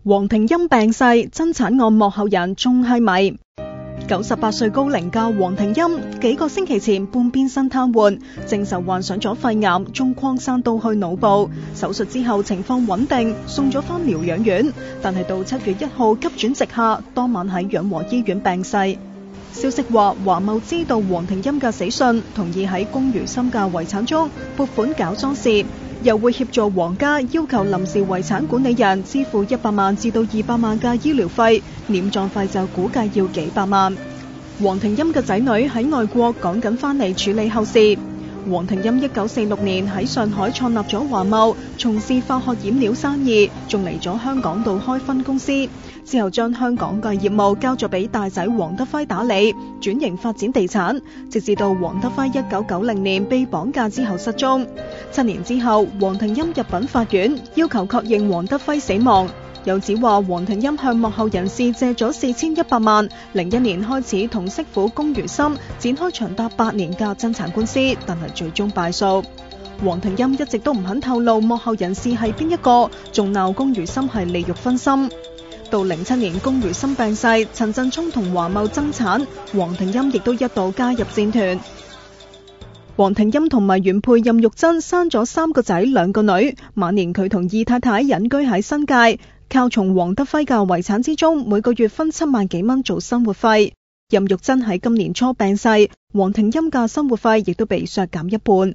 黃庭欽病逝，真慘案幕後人仲係謎。98歲高齡嘅黃庭欽，幾個星期前半邊身癱瘓，證實患上咗肺癌，仲擴散到去腦部。手術之後情況穩定，送咗返療養院，但係到7月1號急轉直下，當晚喺養和醫院病逝。消息話，華懋知道黃庭欽嘅死訊，同意喺龔如心嘅遺產中撥款搞喪事，又會協助皇家要求臨時遺產管理人支付100萬至到200萬嘅醫療費，殮葬費就估計要幾百萬。黃庭欽嘅仔女喺外國趕緊返嚟處理後事。黃庭欽1946年喺上海創立咗華懋，從事化學染料生意，仲嚟咗香港度開分公司。之後將香港嘅業務交咗俾大仔黃德輝打理，轉型發展地產，直至到黃德輝1990年被綁架之後失蹤。7年之後，黃庭欽入稟法院，要求確認黃德輝死亡。有指話黃庭欽向幕後人士借咗4100萬，01年開始同媳婦龔如心展開長達8年嘅爭產官司，但係最終敗訴。黃庭欽一直都唔肯透露幕後人士係邊一個，仲鬧龔如心係利欲熏心。到07年龔如心病逝，陳振聰同華懋爭產，黃庭欽亦都一度加入戰團。黃庭欽同埋原配任玉珍生咗3個仔2個女，晚年佢同二太太隱居喺新界，靠從黃德輝嘅遺產之中每個月分7萬幾蚊做生活費。任玉珍喺今年初病逝，黃庭欽嘅生活費亦都被削減一半。